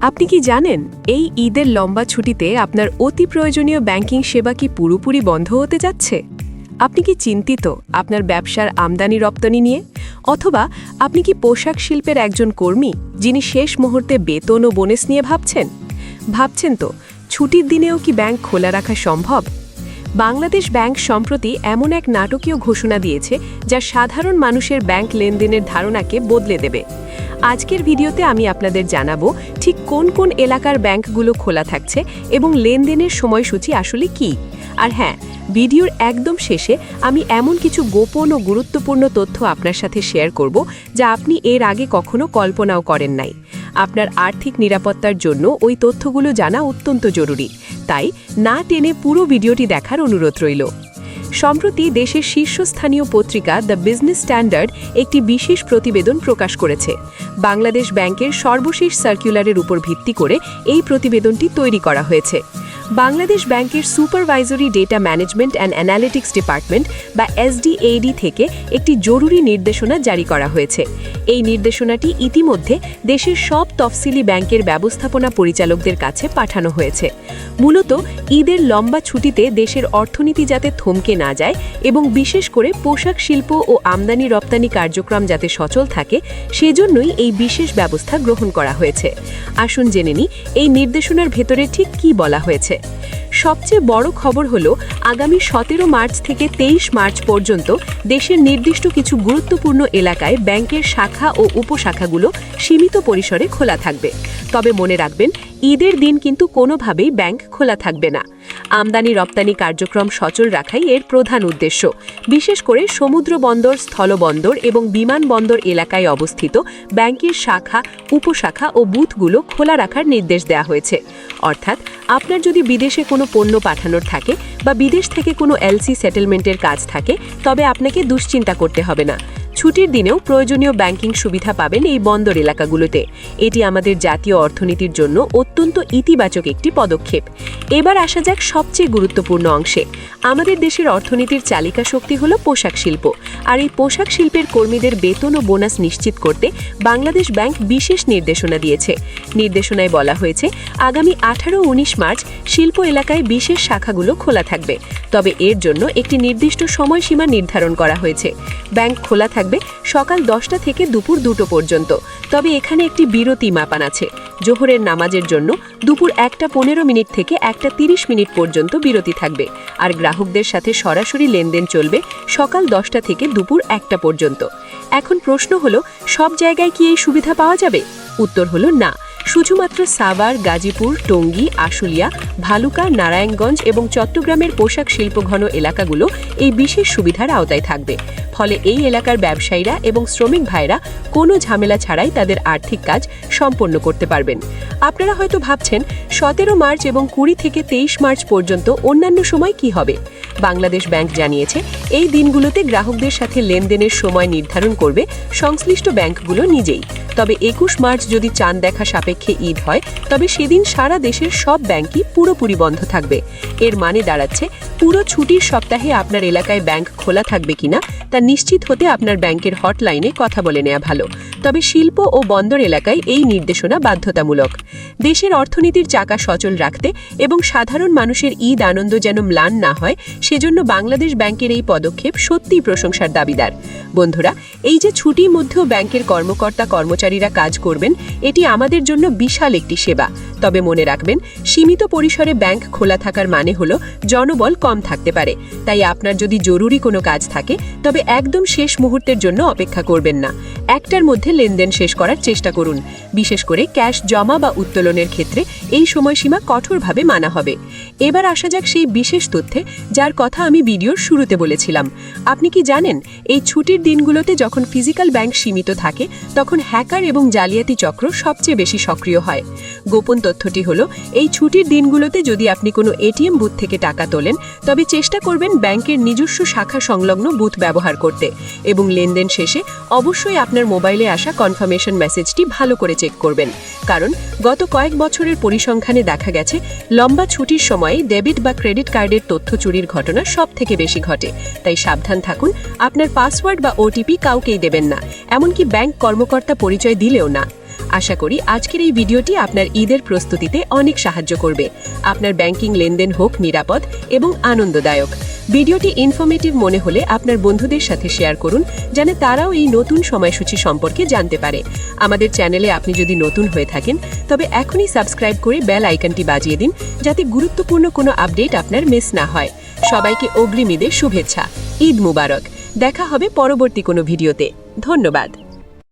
আপনি কি জানেন এই ঈদের লম্বা ছুটিতে আপনার অতি প্রয়োজনীয় ব্যাংকিং সেবা কি পুরোপুরি বন্ধ হতে যাচ্ছে? আপনি কি চিন্তিত আপনার ব্যবসার আমদানি রপ্তানি নিয়ে? অথবা আপনি কি পোশাক শিল্পের একজন কর্মী যিনি শেষ মুহূর্তে বেতন ও বোনাস নিয়ে ভাবছেন তো ছুটির দিনেও কি ব্যাংক খোলা রাখা সম্ভব? বাংলাদেশ ব্যাংক সম্প্রতি এমন এক নাটকীয় ঘোষণা দিয়েছে যা সাধারণ মানুষের ব্যাংক লেনদেনের ধারণাকে বদলে দেবে। আজকের ভিডিওতে আমি আপনাদের জানাবো ঠিক কোন কোন এলাকার ব্যাংকগুলো খোলা থাকছে এবং লেনদেনের সময়সূচি আসলে কি। আর হ্যাঁ, ভিডিওর একদম শেষে আমি এমন কিছু গোপন ও গুরুত্বপূর্ণ তথ্য আপনার সাথে শেয়ার করব যা আপনি এর আগে কখনো কল্পনাও করেন নাই। আপনার আর্থিক নিরাপত্তার জন্য ওই তথ্যগুলো জানা অত্যন্ত জরুরি, তাই না টেনে পুরো ভিডিওটি দেখার অনুরোধ রইল। সম্প্রতি দেশের শীর্ষস্থানীয় পত্রিকা দ্য বিজনেস স্ট্যান্ডার্ড একটি বিশেষ প্রতিবেদন প্রকাশ করেছে। বাংলাদেশ ব্যাংকের সর্বশেষ সার্কুলারের উপর ভিত্তি করে এই প্রতিবেদনটি তৈরি করা হয়েছে। বাংলাদেশ ব্যাংকের supervisory data management and analytics department বা এসডিএডি থেকে একটি জরুরি নির্দেশনা জারি করা হয়েছে। এই নির্দেশনাটি ইতিমধ্যে দেশের সব তফসিলি ব্যাংকের ব্যবস্থাপনা পরিচালকদের কাছে পাঠানো হয়েছে। মূলত ঈদের লম্বা ছুটিতে দেশের অর্থনীতি যাতে থমকে না যায় এবং বিশেষ করে পোশাক শিল্প ও আমদানি রপ্তানি কার্যক্রম যাতে সচল থাকে, সেজন্যই এই বিশেষ ব্যবস্থা গ্রহণ করা হয়েছে। আসুন জেনে নিই এই নির্দেশনার ভেতরে ঠিক কী বলা হয়েছে। সবচেয়ে বড় খবর হলো আগামী 17 মার্চ থেকে 23 মার্চ পর্যন্ত দেশের নির্দিষ্ট কিছু গুরুত্বপূর্ণ এলাকায় ব্যাংকের শাখা ও উপশাখাগুলো সীমিত পরিসরে খোলা থাকবে। তবে মনে রাখবেন, ঈদের দিন কিন্তু কোনোভাবেই ব্যাংক খোলা থাকবে না। আমদানি রপ্তানি কার্যক্রম সচল রাখাই এর প্রধান উদ্দেশ্য। বিশেষ করে সমুদ্র বন্দর, স্থলবন্দর এবং বিমানবন্দর এলাকায় অবস্থিত ব্যাংকের শাখা, উপশাখা ও বুথগুলো খোলা রাখার নির্দেশ দেওয়া হয়েছে। অর্থাৎ আপনার যদি বিদেশে কোনো পণ্য পাঠানোর থাকে বা বিদেশ থেকে কোনো এলসি সেটেলমেন্টের কাজ থাকে, তবে আপনাকে দুশ্চিন্তা করতে হবে না। ছুটির দিনেও প্রয়োজনীয় ব্যাংকিং সুবিধা পাবেন এই বন্দর এলাকাগুলোতে। এটি আমাদের জাতীয় অর্থনীতির জন্য অত্যন্ত ইতিবাচক একটি পদক্ষেপ। এবার আসা যাক সবচেয়ে গুরুত্বপূর্ণ অংশে। আমাদের দেশের অর্থনীতির চালিকা শক্তি হলো পোশাক শিল্প, আর এই পোশাক শিল্পের কর্মীদের বেতন ও বোনাস নিশ্চিত করতে বাংলাদেশ ব্যাংক বিশেষ নির্দেশনা দিয়েছে। নির্দেশনায় বলা হয়েছে আগামী 18-19 মার্চ শিল্প এলাকায় বিশেষ শাখাগুলো খোলা থাকবে। তবে এর জন্য একটি নির্দিষ্ট সময়সীমা নির্ধারণ করা হয়েছে। ব্যাংক খোলা থাকবে সকাল 10টা থেকে দুপুর 2টো পর্যন্ত। তবে এখানে একটি বিরতি মাপান আছে। জোহরের নামাজের জন্য দুপুর 1:15 থেকে 1:30 পর্যন্ত বিরতি থাকবে, আর গ্রাহকদের সাথে সরাসরি লেনদেন চলবে সকাল 10টা থেকে দুপুর 1টা পর্যন্ত। এখন প্রশ্ন হলো, সব জায়গায় কি এই সুবিধা পাওয়া যাবে? উত্তর হলো না। শুধুমাত্র সাভার, গাজীপুর, টঙ্গী, আশুলিয়া, ভালুকা, নারায়ণগঞ্জ এবং চট্টগ্রামের পোশাক শিল্পঘন এলাকাগুলো এই বিশেষ সুবিধার আওতায় থাকবে। ফলে এই এলাকার ব্যবসায়ীরা এবং শ্রমিক ভাইরা কোনো ঝামেলা ছাড়াই তাদের আর্থিক কাজ সম্পন্ন করতে পারবেন। আপনারা হয়তো ভাবছেন 17 মার্চ এবং 20 থেকে 23 মার্চ পর্যন্ত অন্যান্য সময় কি হবে? বাংলাদেশ ব্যাংক জানিয়েছে এই দিনগুলোতে গ্রাহকদের সাথে লেনদেনের সময় নির্ধারণ করবে সংশ্লিষ্ট ব্যাংকগুলো নিজেই। তবে 21 মার্চ যদি চাঁদ দেখা সাপেক্ষে ঈদ হয়, তবে সেদিন সারা দেশের সব ব্যাংকই পুরোপুরি বন্ধ থাকবে। এর মানে দাঁড়াচ্ছে পুরো ছুটির সপ্তাহে আপনার এলাকায় ব্যাংক খোলা থাকবে কিনা তা নিশ্চিত হতে আপনার ব্যাংকের হটলাইনে কথা বলে নেওয়া ভালো। তবে শিল্প ও বন্দর এলাকায় এই নির্দেশনা বাধ্যতামূলক। দেশের অর্থনীতির চাকা সচল রাখতে এবং সাধারণ মানুষের ঈদ আনন্দ যেন ম্লান না হয়, সেজন্য বাংলাদেশ ব্যাংকের এই পদক্ষেপ সত্যিই প্রশংসার দাবিদার। বন্ধুরা, এই যে ছুটির মধ্যেও ব্যাংকের কর্মকর্তা কর্মচারীরা কাজ করবেন, এটি আমাদের জন্য বিশাল একটি সেবা। তবে মনে রাখবেন, সীমিত পরিসরে ব্যাংক খোলা থাকার মানে হলো জনবল কম থাকতে পারে। তাই আপনার যদি জরুরি কোনো কাজ থাকে, তবে একদম শেষ মুহূর্তের জন্য অপেক্ষা করবেন না। 1টার মধ্যে লেনদেন শেষ করার চেষ্টা করুন। বিশেষ করে ক্যাশ জমা বা উত্তোলনের ক্ষেত্রে এই সময়সীমা কঠোরভাবে মানা হবে। এবার আসা যাক সেই বিশেষ তথ্যে যার কথা আমি ভিডিওর শুরুতে বলেছিলাম। আপনি কি জানেন, এই ছুটির দিনগুলোতে যখন ফিজিক্যাল ব্যাংক সীমিত থাকে, তখন হ্যাকার এবং জালিয়াতি চক্র সবচেয়ে বেশি সক্রিয় হয়। গোপন তথ্যটি হলো, এই ছুটির দিনগুলোতে যদি আপনি কোনো এটিএম বুথ থেকে টাকা তোলেন, তবে চেষ্টা করবেন ব্যাংকের নিজস্ব শাখা সংলগ্ন বুথ ব্যবহার করতে এবং লেনদেন শেষে অবশ্যই আপনার মোবাইলে আসা কনফার্মেশন মেসেজটি ভালো করে চেক করবেন। কারণ গত কয়েক বছরের পরিসংখ্যানে দেখা গেছে লম্বা ছুটির সময়ে ডেবিট বা ক্রেডিট কার্ডের তথ্য চুরির ঘটনা সবথেকে বেশি ঘটে। তাই সাবধান থাকুন, আপনার পাসওয়ার্ড বা ওটিপি কাউকেই দেবেন না, এমনকি ব্যাংক কর্মকর্তা পরিচয় দিলেও না। আশা করি আজকের এই ভিডিওটি আপনার ঈদের প্রস্তুতিতে অনেক সাহায্য করবে। আপনার ব্যাংকিং লেনদেন হোক নিরাপদ এবং আনন্দদায়ক। ভিডিওটি ইনফরমেটিভ মনে হলে আপনার বন্ধুদের সাথে শেয়ার করুন, যেন তারাও এই নতুন সময়সূচি সম্পর্কে জানতে পারে। আমাদের চ্যানেলে আপনি যদি নতুন হয়ে থাকেন তবে এখনই সাবস্ক্রাইব করে বেল আইকনটি বাজিয়ে দিন, যাতে গুরুত্বপূর্ণ কোনো আপডেট আপনার মিস না হয়। সবাইকে অগ্রিম ঈদের শুভেচ্ছা। ঈদ মুবারক। দেখা হবে পরবর্তী কোনো ভিডিওতে। ধন্যবাদ।